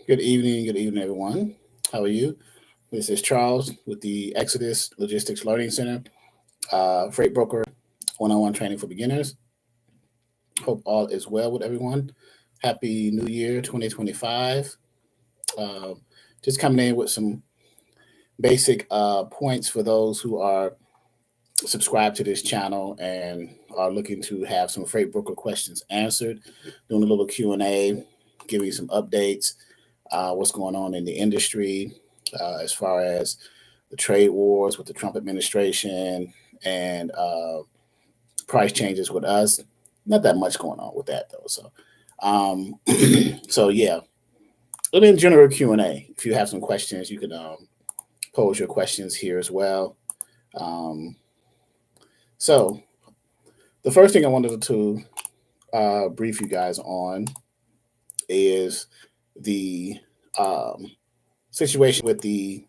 Good evening, everyone. How are you? This is Charles with the Exodus Logistics Learning Center, freight broker, one-on-one training for beginners. Hope all is well with everyone. Happy New Year 2025. Uh, just coming in with some basic points for those who are subscribed to this channel and are looking to have some freight broker questions answered. Doing a little Q&A, giving you some updates, what's going on in the industry as far as the trade wars with the Trump administration and price changes with us. Not that much going on with that though. Um, so yeah, and then general Q&A. If you have some questions, you can pose your questions here as well. Um, so the first thing I wanted to brief you guys on is the situation with the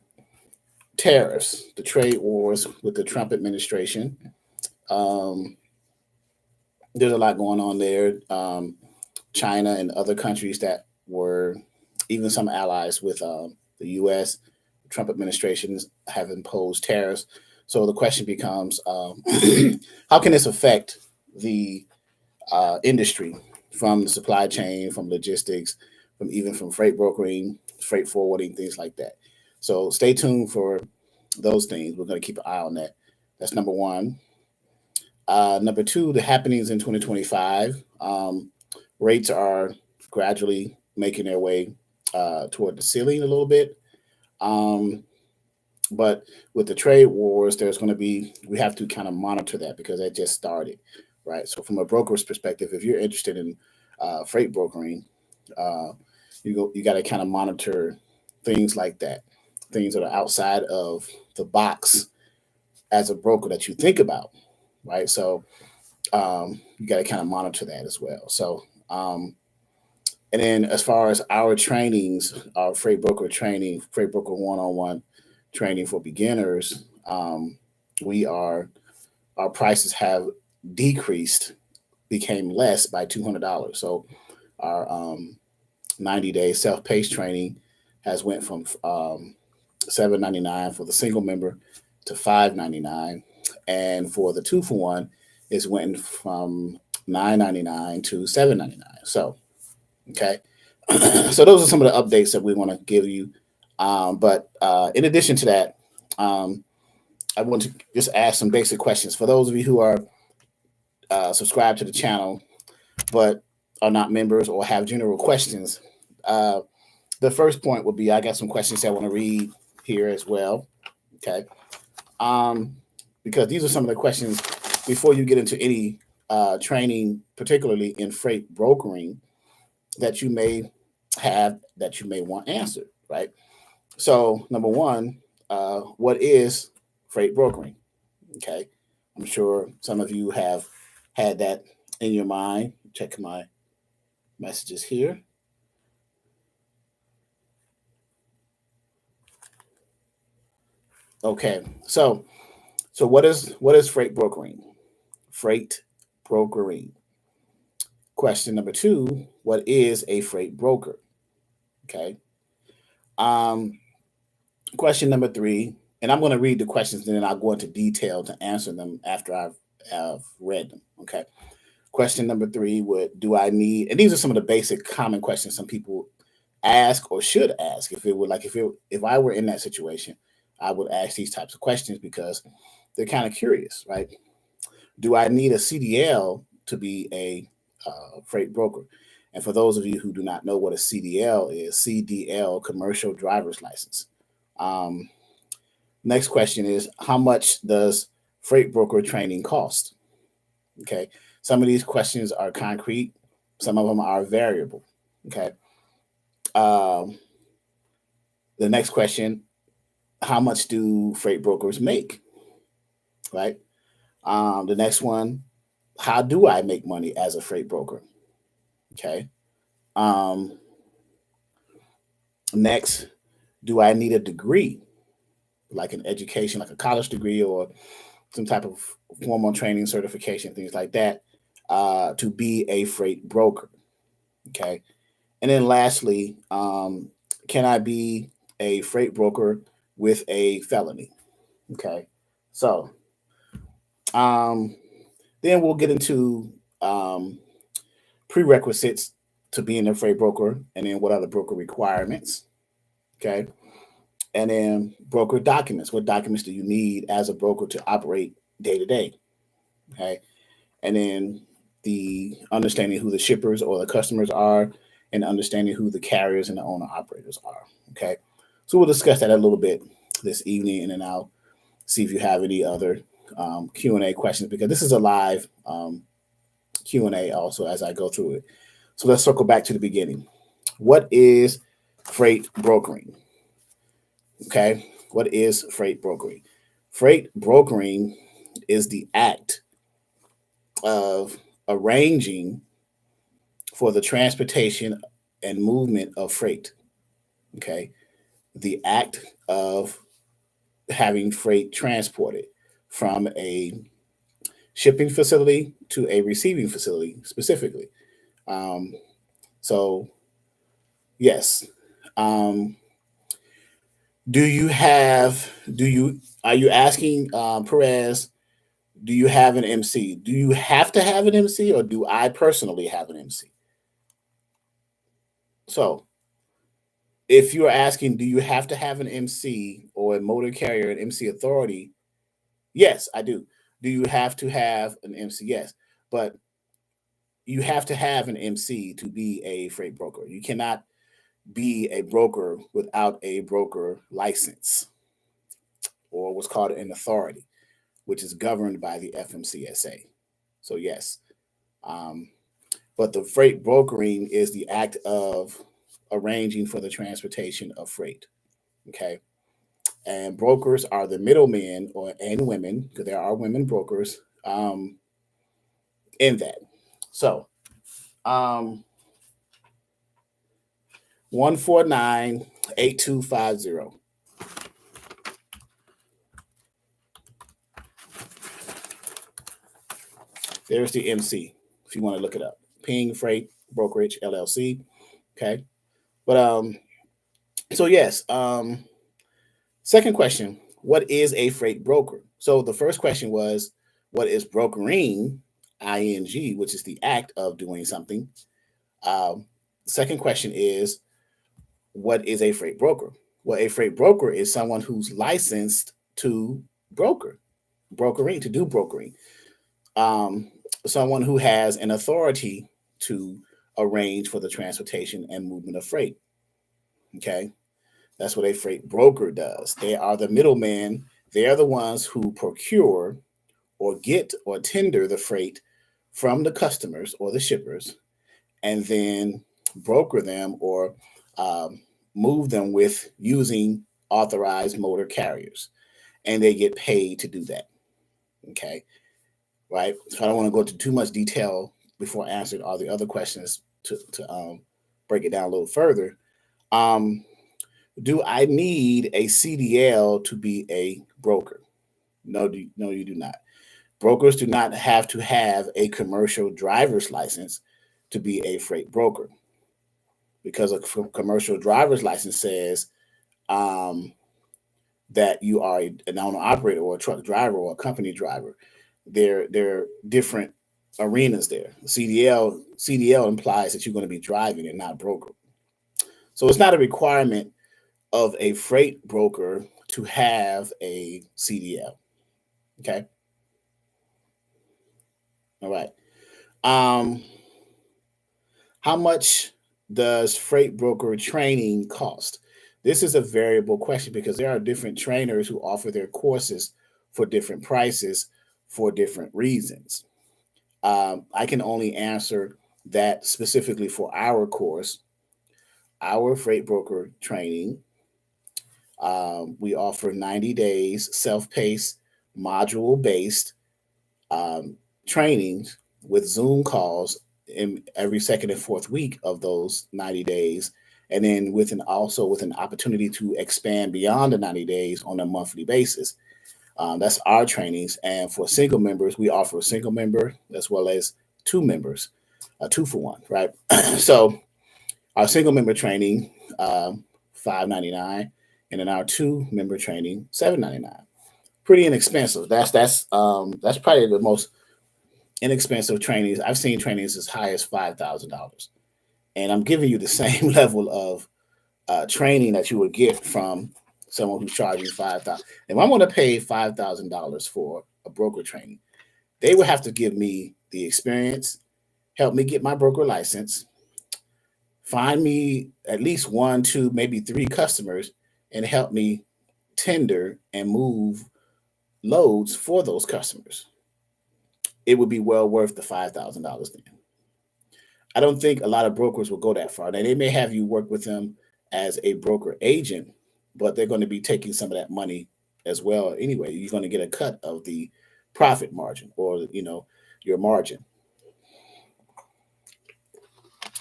tariffs, the trade wars with the Trump administration. Um, there's a lot going on there. China and other countries that were even some allies with the U.S. Trump administrations have imposed tariffs. So the question becomes, how can this affect the industry from the supply chain, from logistics, from even from freight brokering, freight forwarding, things like that. So stay tuned for those things. We're going to keep an eye on that. That's number one. Number two, the happenings in 2025. Rates are gradually making their way toward the ceiling a little bit. Um, but with the trade wars, we have to kind of monitor that because that just started, right? So from a broker's perspective, if you're interested in freight brokering, uh, you got to kind of monitor things like that, things that are outside of the box as a broker that you think about, right? So you got to kind of monitor that as well. So and then as far as our trainings, our freight broker training, freight broker one-on-one training for beginners, we are our prices have decreased, became less by $200. So our 90-day self-paced training has went from $7.99 for the single member to $5.99, and for the 2-for-1, it's went from $9.99 to $7.99. So okay, so those are some of the updates that we want to give you. But in addition to that, I want to just ask some basic questions for those of you who are subscribed to the channel but are not members or have general questions. Uh, the first point would be I got some questions I want to read here as well. Okay, um, because these are some of the questions before you get into any training, particularly in freight brokering, that you may have that you may want answered, right? So, number one, what is freight brokering? Okay, I'm sure some of you have had that in your mind. Check my messages here. Okay, so what is freight brokering? Freight brokering. Question number two: what is a freight broker? Okay. Um, question number three, and I'm going to read the questions and then I'll go into detail to answer them after I've read them. Okay. Question number three would do I need, and these are some of the basic common questions some people ask or should ask. If I were in that situation, I would ask these types of questions because they're kind of curious, right? Do I need a CDL to be a freight broker? And for those of you who do not know what a CDL is, CDL, commercial driver's license. Um, Next question is how much does freight broker training cost? Okay, some of these questions are concrete, some of them are variable. Okay, um, the next question: how much do freight brokers make? Right. The next one: how do I make money as a freight broker? Okay. Um, Next, do I need a degree, like an education, like a college degree or some type of formal training certification, things like that, to be a freight broker? Okay. And then lastly, can I be a freight broker with a felony? Okay. So then we'll get into prerequisites to being a freight broker, and then what are the broker requirements. Okay. And then broker documents. What documents do you need as a broker to operate day to day? Okay. And then the understanding who the shippers or the customers are, and understanding who the carriers and the owner operators are. Okay. So we'll discuss that a little bit this evening, and then I'll see if you have any other Q&A questions, because this is a live Q&A also as I go through it. So let's circle back to the beginning. What is freight brokering? Okay. What is freight brokering? Freight brokering is the act of arranging for the transportation and movement of freight. Okay. The act of having freight transported from a shipping facility to a receiving facility specifically. So yes. Are you asking, Perez, do you have an MC? Do you have to have an MC, or do I personally have an MC? So if you're asking, do you have to have an MC or a motor carrier, an MC authority? Yes, I do. Do you have to have an MC? Yes. But you have to have an MC to be a freight broker. You cannot be a broker without a broker license, or what's called an authority, which is governed by the FMCSA. So yes, but the freight brokering is the act of arranging for the transportation of freight. Okay, and brokers are the middlemen and women, because there are women brokers in that. So 1498250. There's the MC if you want to look it up. Ping Freight Brokerage LLC. Okay. But so yes, second question, what is a freight broker? So the first question was, what is brokering, ing, which is the act of doing something. Second question is, what is a freight broker? Well, a freight broker is someone who's licensed to brokering, to do brokering. Someone who has an authority to arrange for the transportation and movement of freight. Okay. That's what a freight broker does. They are the middleman. They are the ones who procure or get or tender the freight from the customers or the shippers, and then broker them or move them with using authorized motor carriers. And they get paid to do that. Okay. Right. So I don't want to go into too much detail before answering all the other questions to break it down a little further. Do I need a CDL to be a broker? No, you do not. Brokers do not have to have a commercial driver's license to be a freight broker, because a commercial driver's license says that you are an owner operator or a truck driver or a company driver. They're different arenas there. CDL implies that you're going to be driving and not broker. So it's not a requirement of a freight broker to have a CDL. Okay. All right. How much does freight broker training cost? This is a variable question, because there are different trainers who offer their courses for different prices for different reasons. I can only answer that specifically for our course, our freight broker training. We offer 90 days self-paced, module-based trainings with Zoom calls in every second and fourth week of those 90 days. And then with an opportunity to expand beyond the 90 days on a monthly basis. That's our trainings. And for single members, we offer a single member as well as two members, a 2-for-1, right? So our single member training, $5.99, and in our 2 member training, $7.99. Pretty inexpensive. That's probably the most inexpensive trainings. I've seen trainings as high as $5,000, and I'm giving you the same level of training that you would get from someone who's charging $5,000. If I'm going to pay $5,000 for a broker training, they would have to give me the experience, help me get my broker license, find me at least 1, 2, maybe 3 customers, and help me tender and move loads for those customers. It would be well worth the $5,000 then. I don't think a lot of brokers will go that far. Now, they may have you work with them as a broker agent, but they're going to be taking some of that money as well. Anyway, you're going to get a cut of the profit margin, or your margin.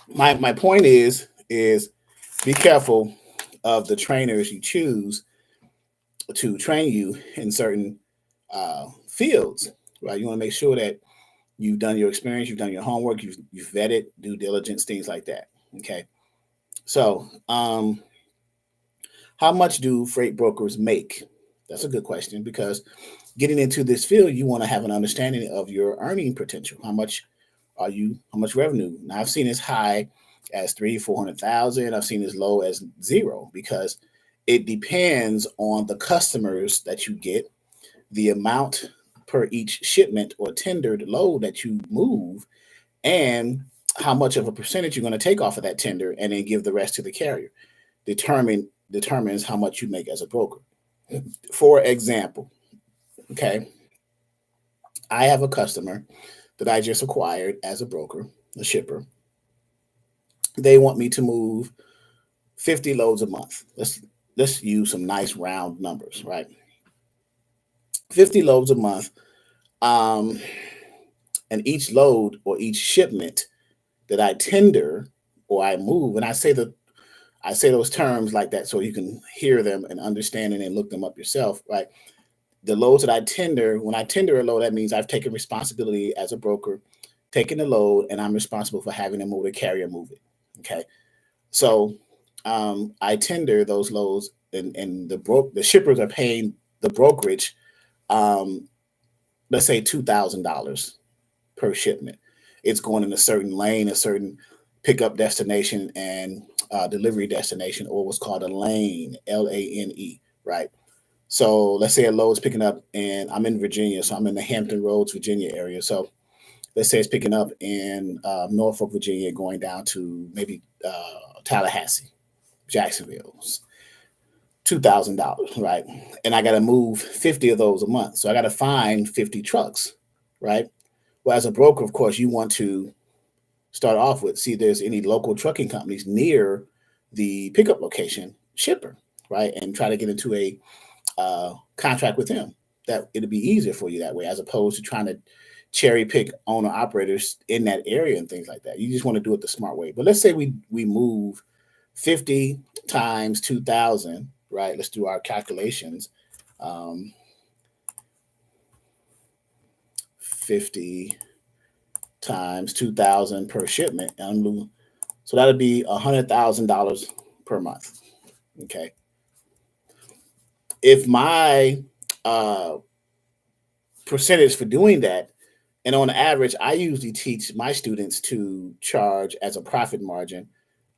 My point is be careful of the trainers you choose to train you in certain fields, right? You want to make sure that you've done your experience, you've done your homework, you've vetted, due diligence, things like that. Okay. So, how much do freight brokers make? That's a good question, because getting into this field, you want to have an understanding of your earning potential. How much revenue? Now, I've seen as high as 300,000-400,000. I've seen as low as 0, because it depends on the customers that you get, the amount per each shipment or tendered load that you move, and how much of a percentage you're going to take off of that tender and then give the rest to the carrier. Determines how much you make as a broker. For example, okay, I have a customer that I just acquired as a broker, a shipper. They want me to move 50 loads a month. Let's use some nice round numbers, right? 50 loads a month. And each load or each shipment that I tender or I move, and I say those terms like that so you can hear them and understand it and look them up yourself, right? The loads that I tender, when I tender a load, that means I've taken responsibility as a broker, taking the load, and I'm responsible for having the motor carrier move it. Okay. So I tender those loads, and the shippers are paying the brokerage, let's say $2,000 per shipment. It's going in a certain lane, a certain pickup destination, and delivery destination, or what's called a lane, LANE, right? So let's say a load is picking up, and I'm in Virginia, so I'm in the Hampton Roads, Virginia area. So let's say it's picking up in Norfolk, Virginia, going down to maybe Tallahassee, Jacksonville, $2,000, right? And I got to move 50 of those a month. So I got to find 50 trucks, right? Well, as a broker, of course, you want to start off with, see if there's any local trucking companies near the pickup location shipper, right? And try to get into a contract with them. That it'll be easier for you that way, as opposed to trying to cherry pick owner operators in that area and things like that. You just want to do it the smart way. But let's say we move 50 times 2,000, right? Let's do our calculations. 50 times 2,000 per shipment. So that'd be $100,000 per month. Okay. If my percentage for doing that, and on average, I usually teach my students to charge as a profit margin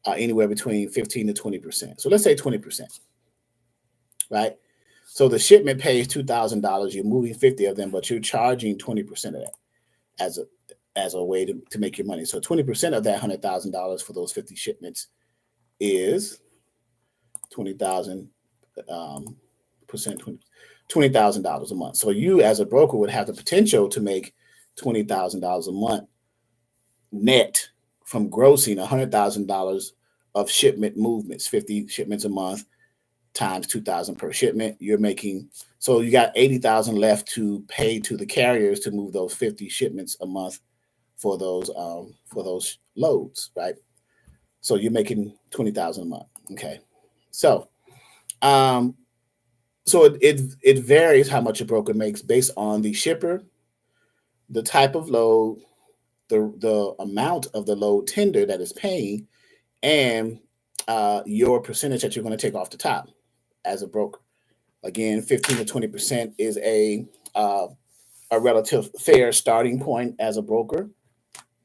anywhere between 15 to 20%. So let's say 20%, right? So the shipment pays $2,000. You're moving 50 of them, but you're charging 20% of that as a way to make your money. So 20% of that $100,000 for those 50 shipments is 20,000 percent, $20,000 a month. So you as a broker would have the potential to make $20,000 a month net from grossing $100,000 of shipment movements, 50 shipments a month times 2,000 per shipment. You're making, so you got 80,000 left to pay to the carriers to move those 50 shipments a month for those loads, right? So you're making 20,000 a month. Okay. So it varies how much a broker makes based on the shipper, the type of load, the amount of the load tender that is paying, and your percentage that you're going to take off the top as a broker. Again, 15 to 20% is a relative fair starting point as a broker.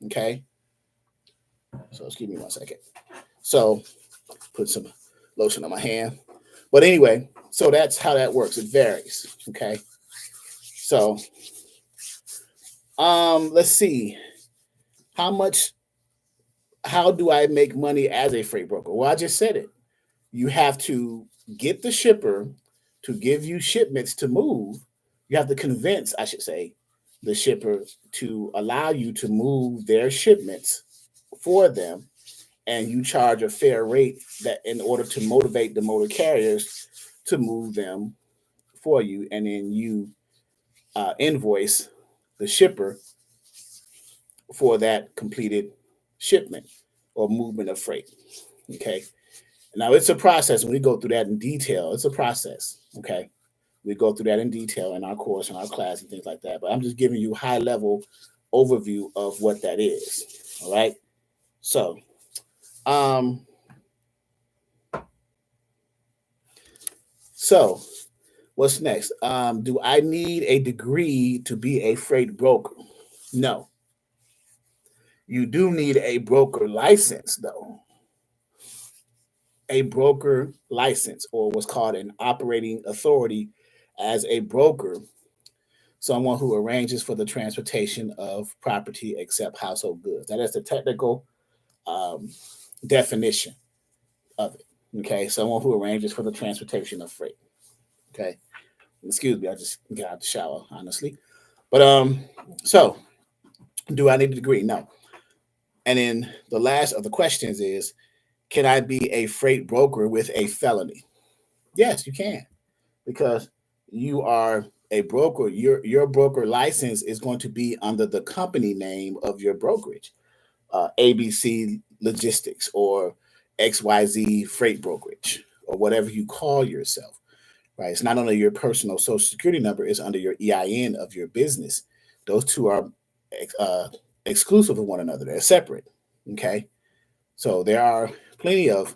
Okay. So excuse me 1 second. So put some lotion on my hand. But anyway, so that's how that works. It varies. Okay. So let's see. How do I make money as a freight broker? Well, I just said it. You have to get the shipper to give you shipments to move. You have to convince, I should say, the shipper to allow you to move their shipments for them, and you charge a fair rate that in order to motivate the motor carriers to move them for you, and then you invoice the shipper for that completed shipment or movement of freight. Okay. Now it's a process, and we go through that in detail. It's a process. Okay. We go through that in detail in our course and our class and things like that. But I'm just giving you high level overview of what that is. All right. So, what's next? Do I need a degree to be a freight broker? No. You do need a broker license, though. A broker license, or what's called an operating authority as a broker, someone who arranges for the transportation of property except household goods. That is the technical definition of it. Okay, someone who arranges for the transportation of freight. Okay, excuse me, I just got out the shower, honestly. But so do I need a degree? No. And then the last of the questions is, can I be a freight broker with a felony? Yes, you can, because you are a broker. Your broker license is going to be under the company name of your brokerage, ABC Logistics or XYZ Freight Brokerage, or whatever you call yourself. Right? It's not under your personal social security number; it's under your EIN of your business. Those two are exclusive of one another. They're separate. Okay, so there are plenty of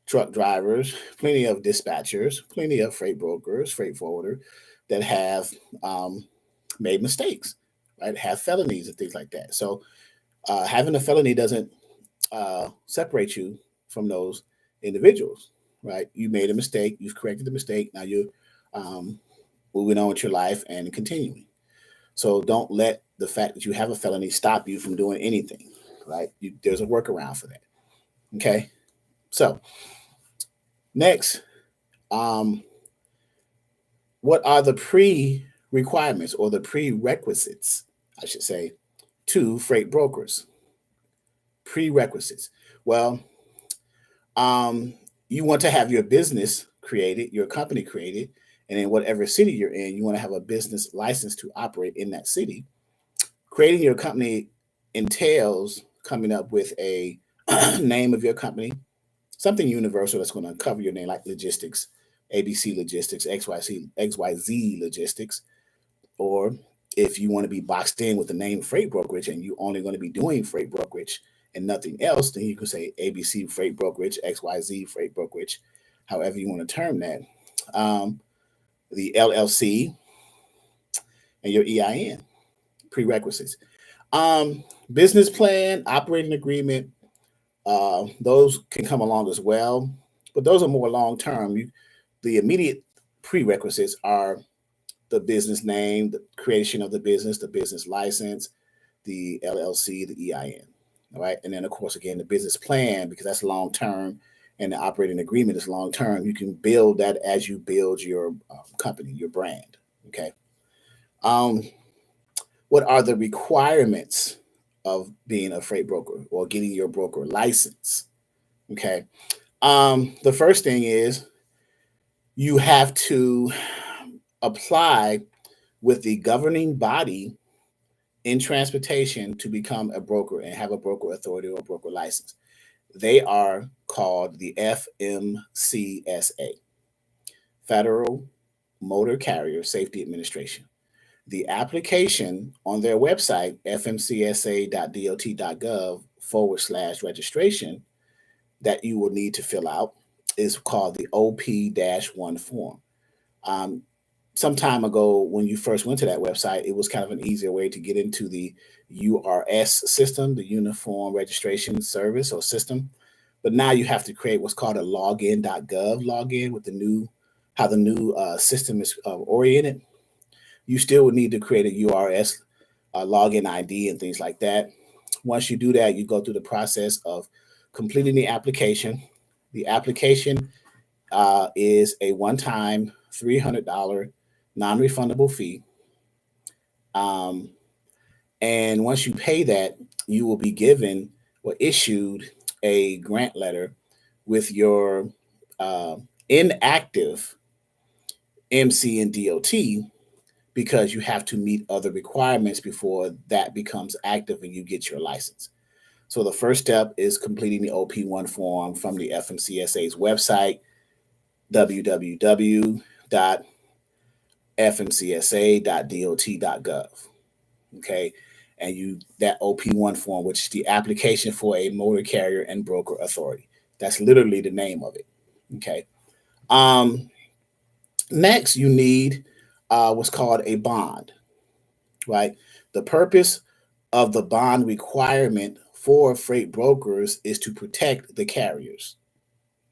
truck drivers, plenty of dispatchers, plenty of freight brokers, freight forwarder that have made mistakes, right? Have felonies and things like that. So having a felony doesn't separate you from those individuals, right? You made a mistake, you've corrected the mistake. Now you're moving on with your life and continuing. So don't let the fact that you have a felony stop you from doing anything, right? There's a workaround for that. Okay. So next, what are the pre-requirements or the prerequisites, I should say, to freight brokers? Prerequisites. Well, you want to have your business created, your company created, and in whatever city you're in, you want to have a business license to operate in that city. Creating your company entails coming up with a name of your company, something universal that's going to cover your name, like logistics, ABC Logistics, XYZ Logistics. Or if you want to be boxed in with the name freight brokerage and you're only going to be doing freight brokerage and nothing else, then you can say ABC Freight Brokerage, XYZ Freight Brokerage, however you want to term that. The LLC and your EIN, prerequisites. Business plan, operating agreement, those can come along as well, but those are more long term. The immediate prerequisites are the business name, the creation of the business license, the LLC, the EIN. All right. And then, of course, again, the business plan, because that's long term, and the operating agreement is long term. You can build that as you build your company, your brand. Okay. What are the requirements of being a freight broker or getting your broker license? Okay. The first thing is you have to apply with the governing body in transportation to become a broker and have a broker authority or a broker license. They are called the FMCSA, Federal Motor Carrier Safety Administration. The application on their website, fmcsa.dot.gov/registration, that you will need to fill out is called the OP-1 form. Some time ago, when you first went to that website, it was kind of an easier way to get into the URS system, the Uniform Registration Service or system. But now you have to create what's called a login.gov login with how the new system is oriented. You still would need to create a URS login ID and things like that. Once you do that, you go through the process of completing the application. The application is a one-time $300 non-refundable fee. And once you pay that, you will be given or issued a grant letter with your inactive MC and DOT, because you have to meet other requirements before that becomes active and you get your license. So the first step is completing the OP-1 form from the FMCSA's website, www.fmcsa.dot.gov. Okay. And that OP-1 form, which is the application for a motor carrier and broker authority. That's literally the name of it. Okay. Next, you need what's called a bond, right? The purpose of the bond requirement for freight brokers is to protect the carriers.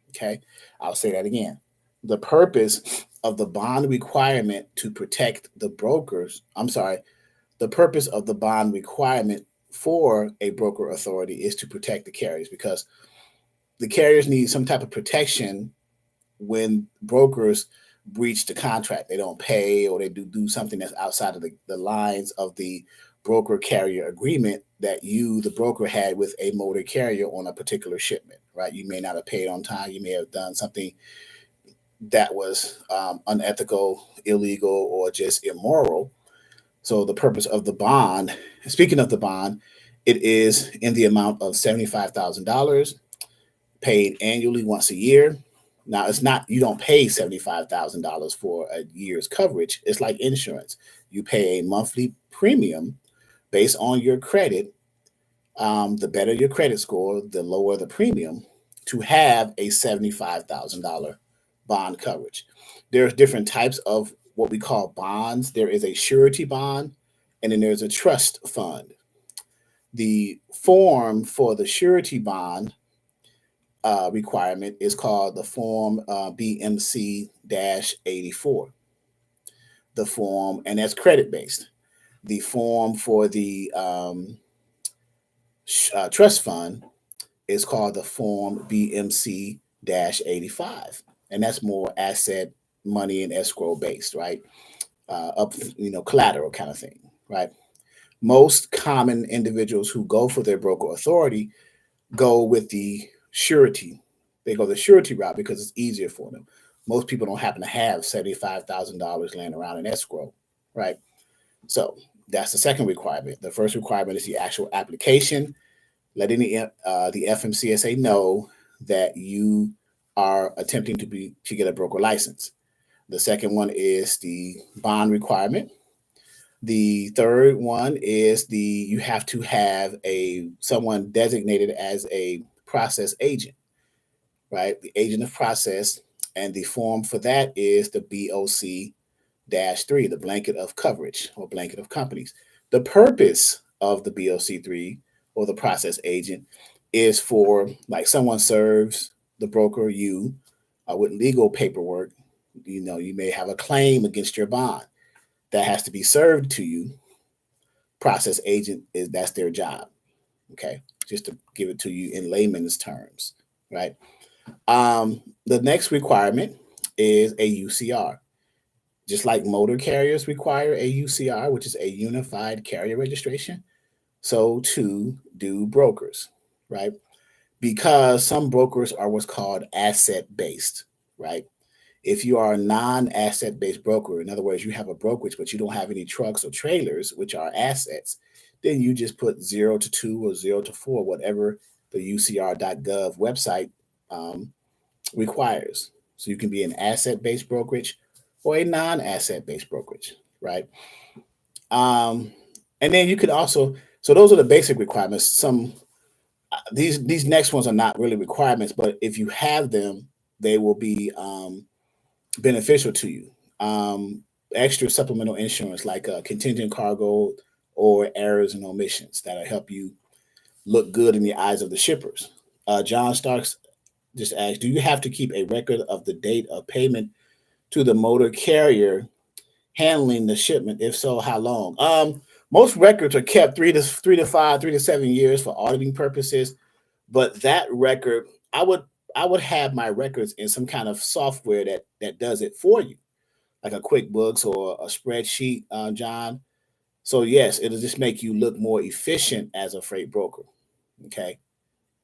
Okay. I'll say that again. The purpose of the bond requirement to protect the brokers, the purpose of the bond requirement for a broker authority is to protect the carriers, because the carriers need some type of protection when brokers breach the contract. They don't pay, or they do something that's outside of the lines of the broker carrier agreement that the broker, had with a motor carrier on a particular shipment, right? You may not have paid on time. You may have done something that was unethical, illegal, or just immoral. So the purpose of the bond, speaking of the bond, it is in the amount of $75,000 paid annually once a year. Now, it's not, you don't pay $75,000 for a year's coverage. It's like insurance. You pay a monthly premium based on your credit. The better your credit score, the lower the premium, to have a $75,000 bond coverage. There's different types of what we call bonds. There is a surety bond, and then there's a trust fund. The form for the surety bond requirement is called the form BMC-84. The form, and that's credit based. The form for the trust fund is called the form BMC-85, and that's more asset, money, and escrow based, right? Collateral kind of thing, right? Most common individuals who go for their broker authority go with the surety. They go the surety route because it's easier for them. Most people don't happen to have $75,000 laying around in escrow, right? So that's the second requirement. The first requirement is the actual application, letting the FMCSA know that you are attempting to get a broker license. The second one is the bond requirement. The third one is you have to have someone designated as a process agent, right? The agent of process, and the form for that is the BOC-3, the blanket of coverage or blanket of companies. The purpose of the BOC-3 or the process agent is for, like, someone serves the broker, with legal paperwork. You may have a claim against your bond that has to be served to you. Process agent that's their job. Okay, just to give it to you in layman's terms, right? The next requirement is a UCR. Just like motor carriers require a UCR, which is a unified carrier registration, so too do brokers, right? Because some brokers are what's called asset-based, right? If you are a non-asset-based broker, in other words, you have a brokerage, but you don't have any trucks or trailers, which are assets, then you just put 0 to 2 or 0 to 4, whatever the UCR.gov website requires. So you can be an asset-based brokerage or a non-asset-based brokerage, right? And then you could also, so those are the basic requirements. these next ones are not really requirements, but if you have them, they will be beneficial to you. Extra supplemental insurance like contingent cargo or errors and omissions that'll help you look good in the eyes of the shippers. John Starks just asked, do you have to keep a record of the date of payment to the motor carrier handling the shipment? If so, how long? Most records are kept 3 to 7 years for auditing purposes, but that record, I would have my records in some kind of software that does it for you, like a QuickBooks or a spreadsheet, John. So yes, it'll just make you look more efficient as a freight broker. Okay.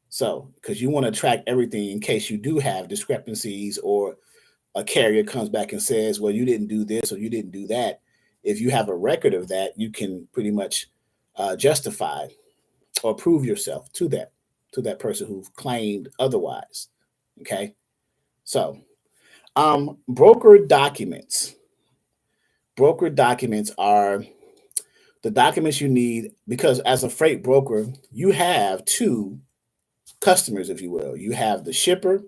So, because you want to track everything in case you do have discrepancies or a carrier comes back and says, well, you didn't do this or you didn't do that. If you have a record of that, you can pretty much justify or prove yourself to that person who claimed otherwise. Okay. So, broker documents. Broker documents are the documents you need because as a freight broker, you have two customers, if you will. You have the shipper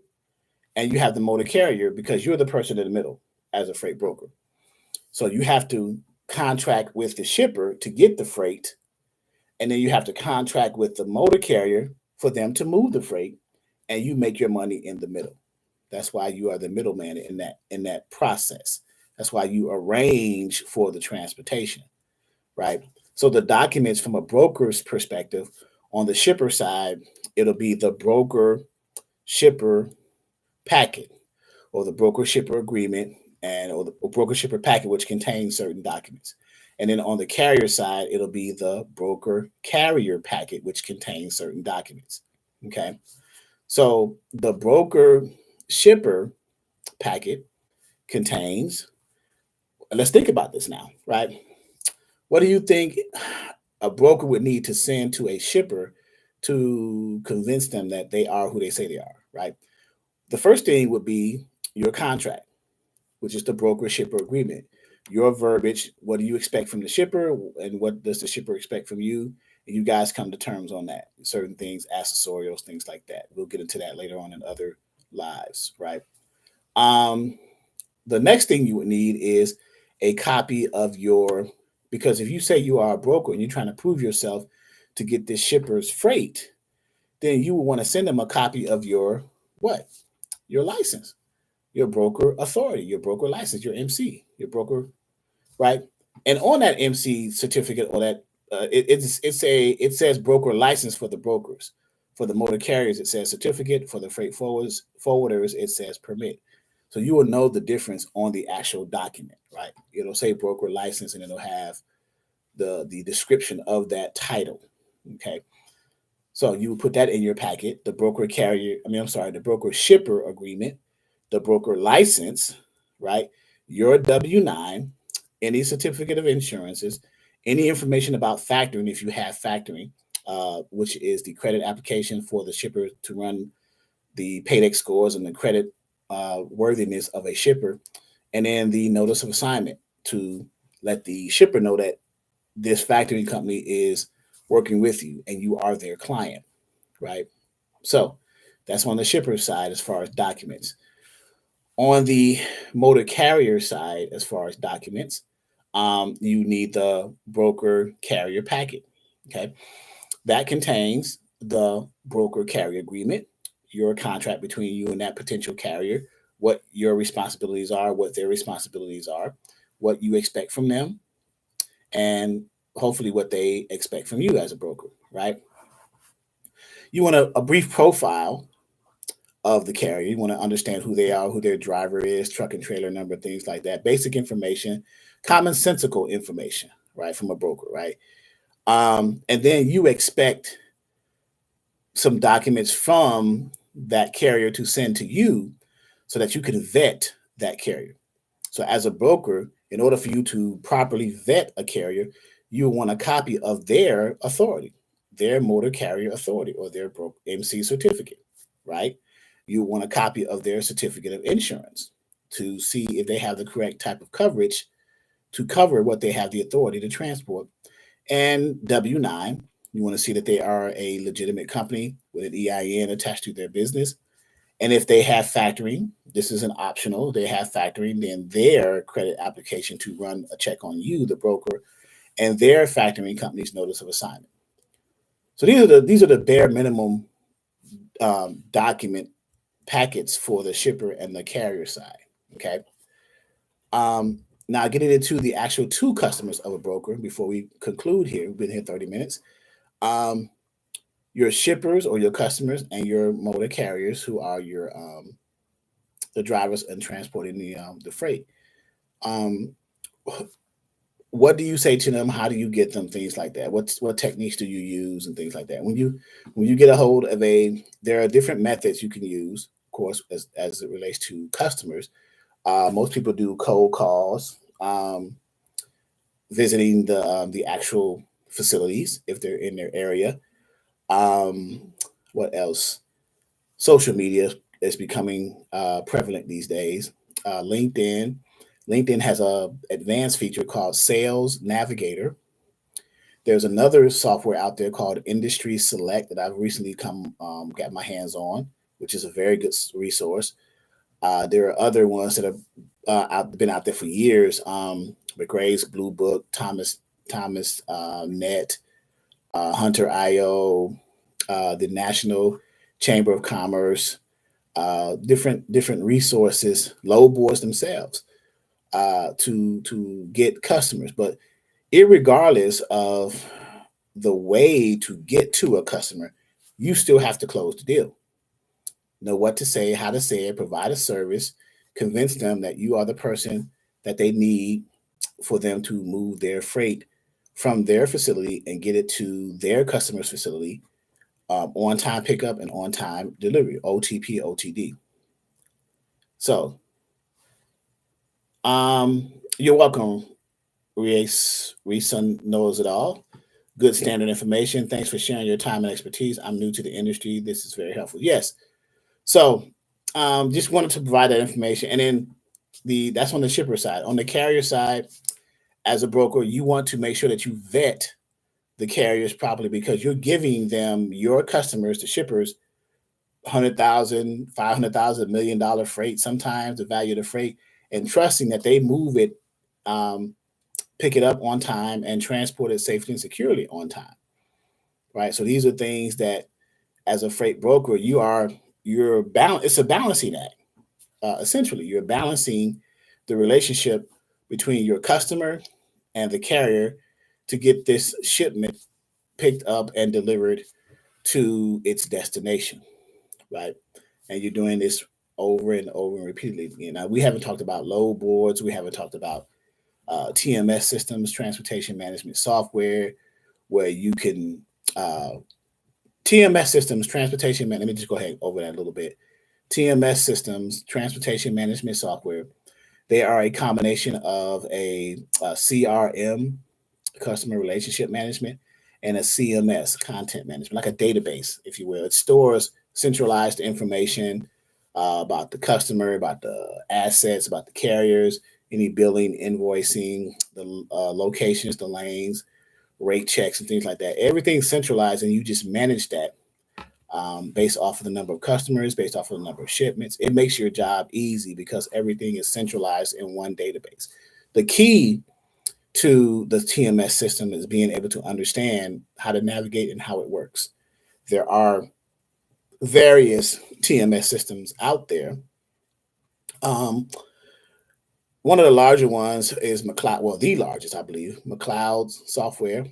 and you have the motor carrier because you're the person in the middle as a freight broker. So you have to contract with the shipper to get the freight, and then you have to contract with the motor carrier for them to move the freight, and you make your money in the middle. That's why you are the middleman in that process. That's why you arrange for the transportation, right? So the documents from a broker's perspective, on the shipper side, it'll be the broker shipper packet or the broker shipper agreement and or the broker shipper packet, which contains certain documents. And then on the carrier side, it'll be the broker carrier packet, which contains certain documents. Okay. So the broker shipper packet contains, let's think about this now, right? What do you think a broker would need to send to a shipper to convince them that they are who they say they are, right? The first thing would be your contract, which is the broker shipper agreement. Your verbiage, what do you expect from the shipper, and what does the shipper expect from you? And you guys come to terms on that. Certain things, accessorials, things like that. We'll get into that later on in other lives, right? Um, the next thing you would need is a copy of your, because if you say you are a broker and you're trying to prove yourself to get this shipper's freight, then you would want to send them a copy of your what? Your license, your broker authority, your broker license, your MC, your broker, right? And on that MC certificate or that it says broker license for the brokers. For the motor carriers, it says certificate. For the freight forwarders, it says permit. So you will know the difference on the actual document, right? It'll say broker license and it'll have the description of that title. Okay. So you would put that in your packet, the broker carrier, the broker shipper agreement, the broker license, right? Your W-9, any certificate of insurances, any information about factoring if you have factoring, which is the credit application for the shipper to run the paydex scores and the credit worthiness of a shipper, and then the notice of assignment to let the shipper know that this factoring company is working with you and you are their client, right? So that's on the shipper side as far as documents. On the motor carrier side, as far as documents, you need the broker carrier packet. Okay. That contains the broker carrier agreement, your contract between you and that potential carrier, what your responsibilities are, what their responsibilities are, what you expect from them, and hopefully what they expect from you as a broker, right? You want a brief profile of the carrier. You want to understand who they are, who their driver is, truck and trailer number, things like that. Basic information, commonsensical information, right, from a broker, right? And then you expect some documents from that carrier to send to you so that you can vet that carrier. So as a broker, in order for you to properly vet a carrier, you want a copy of their authority, their motor carrier authority or their MC certificate, right? You want a copy of their certificate of insurance to see if they have the correct type of coverage to cover what they have the authority to transport. And W-9, you want to see that they are a legitimate company with an EIN attached to their business. And if they have factoring, this is an optional. They have factoring, then their credit application to run a check on you, the broker, and their factoring company's notice of assignment. So these are the bare minimum document packets for the shipper and the carrier side. Okay. Now getting into the actual two customers of a broker before we conclude here. We've been here 30 minutes. Your shippers or your customers and your motor carriers, who are your the drivers and transporting the freight. Um, what do you say to them? How do you get them? Things like that. What techniques do you use and things like that? When you get a hold of there are different methods you can use, of course, as it relates to customers. Most people do cold calls, visiting the actual facilities if they're in their area. What else? Social media is becoming prevalent these days. LinkedIn. LinkedIn has a advanced feature called Sales Navigator. There's another software out there called Industry Select that I've recently got my hands on, which is a very good resource. There are other ones that have been out there for years. McRae's Blue Book, Thomas Net, Hunter IO, the National Chamber of Commerce, different resources, load boards themselves to get customers. But irregardless of the way to get to a customer, you still have to close the deal. Know what to say, how to say it, provide a service, convince them that you are the person that they need for them to move their freight from their facility and get it to their customer's facility, on time pickup and on time delivery, OTP, OTD. So, you're welcome, Reason knows it all. Good standard information. Thanks for sharing your time and expertise. I'm new to the industry. This is very helpful. Yes. So, just wanted to provide that information. And then that's on the shipper side. On the carrier side, as a broker, you want to make sure that you vet the carriers properly, because you're giving them, your customers, the shippers, 100,000, 500,000, $1 million freight, sometimes the value of the freight, and trusting that they move it, pick it up on time and transport it safely and securely on time. Right. So these are things that, as a freight broker, it's a balancing act. Essentially, you're balancing the relationship between your customer and the carrier to get this shipment picked up and delivered to its destination, right? And you're doing this over and over and repeatedly. You know, we haven't talked about load boards. We haven't talked about TMS systems, transportation management software, where you can TMS systems, transportation management. Let me just go ahead over that a little bit. TMS systems, transportation management software. They are a combination of a CRM, customer relationship management, and a CMS, content management, like a database, if you will. It stores centralized information about the customer, about the assets, about the carriers, any billing, invoicing, the locations, the lanes, rate checks, and things like that. Everything's centralized, and you just manage that based off of the number of customers, based off of the number of shipments. It makes your job easy because everything is centralized in one database. The key to the TMS system is being able to understand how to navigate and how it works. There are various TMS systems out there. One of the larger ones is McLeod, well, the largest, I believe, McLeod's software,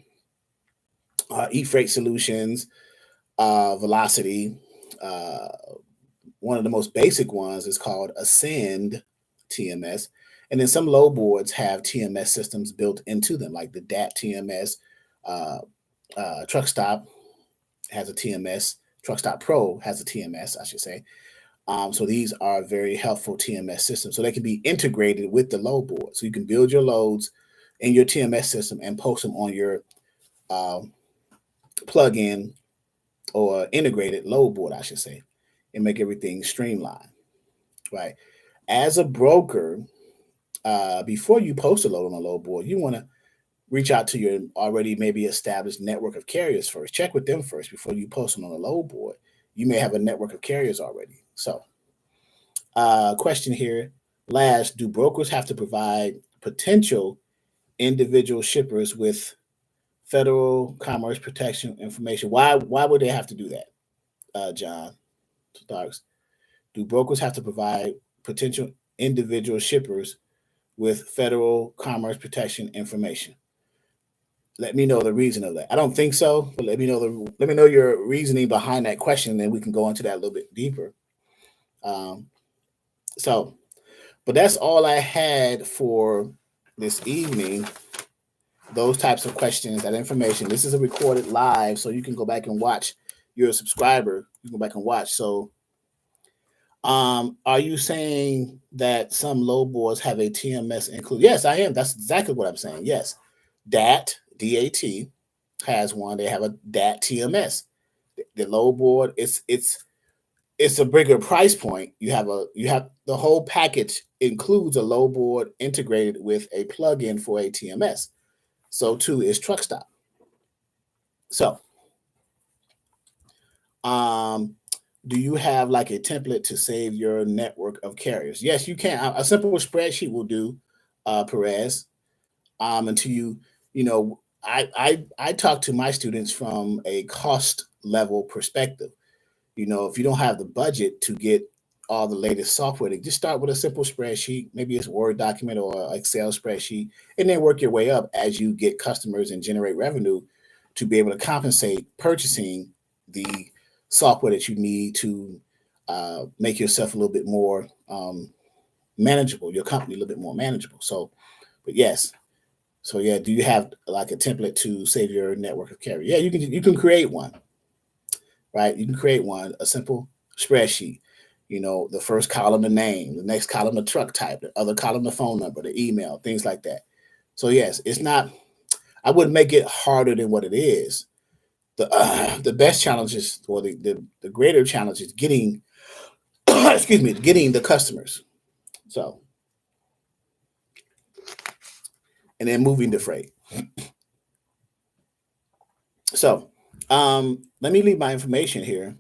eFreight Solutions, Velocity. One of the most basic ones is called Ascend TMS. And then some load boards have TMS systems built into them, like the DAT TMS. Truck Stop has a TMS. Truck Stop Pro has a TMS, I should say. So these are very helpful TMS systems. So they can be integrated with the load board. So you can build your loads in your TMS system and post them on your plug-in or integrated load board, I should say, and make everything streamlined, right? As a broker, before you post a load on a load board, you want to reach out to your already maybe established network of carriers first. Check with them first before you post them on a load board. you may have a network of carriers already. So, question here. Last, do brokers have to provide potential individual shippers with federal commerce protection information? Why would they have to do that, John Starks? Do brokers have to provide potential individual shippers with federal commerce protection information? Let me know the reason of that. I don't think so, but let me know your reasoning behind that question, and then we can go into that a little bit deeper. So, but that's all I had for this evening. Those types of questions, that information. This is a recorded live, so you can go back and watch. You're a subscriber. You can go back and watch. So, are you saying that some low boards have a TMS included? Yes, I am. That's exactly what I'm saying. Yes, DAT has one. They have a DAT TMS. The low board, it's a bigger price point. You have the whole package includes a low board integrated with a plugin for a TMS. So too is Truck Stop. So, do you have like a template to save your network of carriers? Yes, you can. A simple spreadsheet will do, Perez. Until I talk to my students from a cost level perspective. If you don't have the budget to get all the latest software, just start with a simple spreadsheet. Maybe it's a Word document or Excel spreadsheet, and then work your way up as you get customers and generate revenue to be able to compensate purchasing the software that you need to make yourself a little bit more manageable, your company a little bit more manageable. So, but yes. So yeah, do you have like a template to save your network of carriers? Yeah, you can create one. Right? You can create one, a simple spreadsheet. The first column, the name, the next column, the truck type, the other column, the phone number, the email, things like that. So yes, it's not. I wouldn't make it harder than what it is. The best challenge is, or the greater challenge is getting, getting the customers. So, and then moving the freight. So, let me leave my information here.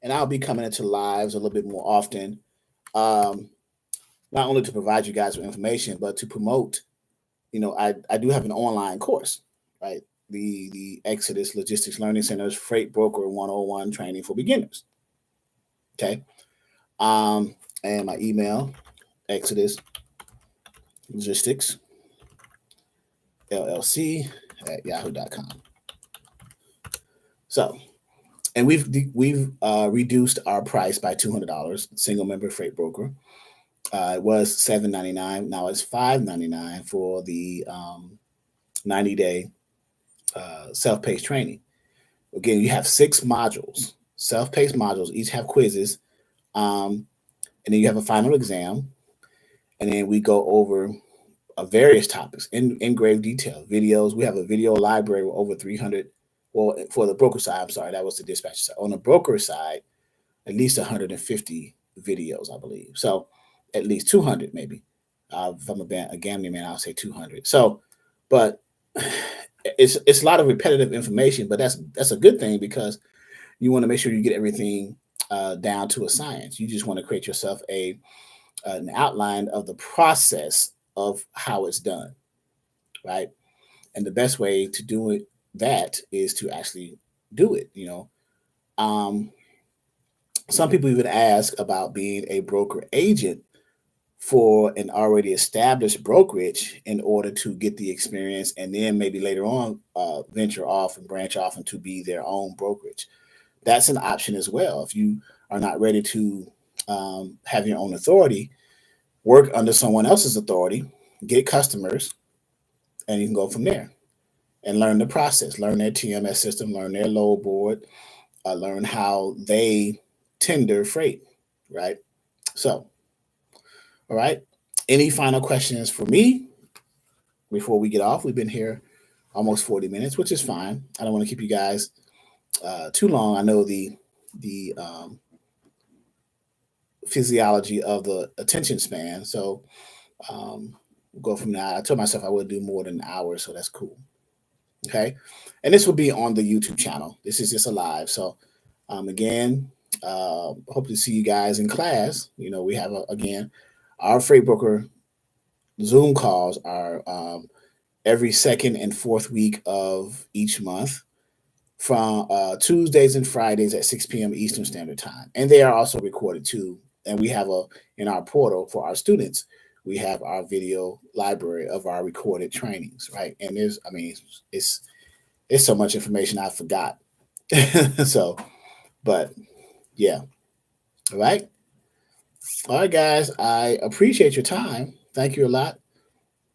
And I'll be coming into lives a little bit more often, not only to provide you guys with information, but to promote. I do have an online course, right? The Exodus Logistics Learning Center's Freight Broker 101 training for beginners. Okay. And my email, Exodus Logistics LLC at yahoo.com. So, and we've reduced our price by $200, single member freight broker. It was $7.99. Now it's $5.99 for the 90-day self-paced training. Again, you have 6 modules, self-paced modules. Each have quizzes, and then you have a final exam. And then we go over various topics in grave detail. Videos. We have a video library with over 300. Well, for the broker side, I'm sorry, that was the dispatcher side. On the broker side, at least 150 videos, I believe. So at least 200, maybe. If I'm a gambling man, I'll say 200. So, but it's a lot of repetitive information, but that's a good thing, because you want to make sure you get everything down to a science. You just want to create yourself an outline of the process of how it's done, right? And the best way to do that is to actually do it. Some people even ask about being a broker agent for an already established brokerage in order to get the experience, and then maybe later on venture off and branch off into be their own brokerage. That's an option as well. If you are not ready to have your own authority, work under someone else's authority, get customers, and you can go from there and learn the process, learn their TMS system, learn their load board, learn how they tender freight, right? So, all right. Any final questions for me before we get off? We've been here almost 40 minutes, which is fine. I don't want to keep you guys too long. I know the physiology of the attention span. So we'll go from now. I told myself I would do more than an hour, so that's cool. Okay. And this will be on the YouTube channel. This is just a live. So again, hope to see you guys in class. You know, we have again, our freight broker Zoom calls are every second and fourth week of each month from Tuesdays and Fridays at 6 p.m. Eastern Standard Time. And they are also recorded too. And we have in our portal for our students, we have our video library of our recorded trainings, right? And it's so much information I forgot. So, but yeah. All right. All right, guys. I appreciate your time. Thank you a lot.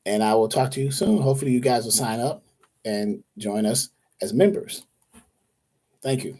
And I will talk to you soon. Hopefully, you guys will sign up and join us as members. Thank you.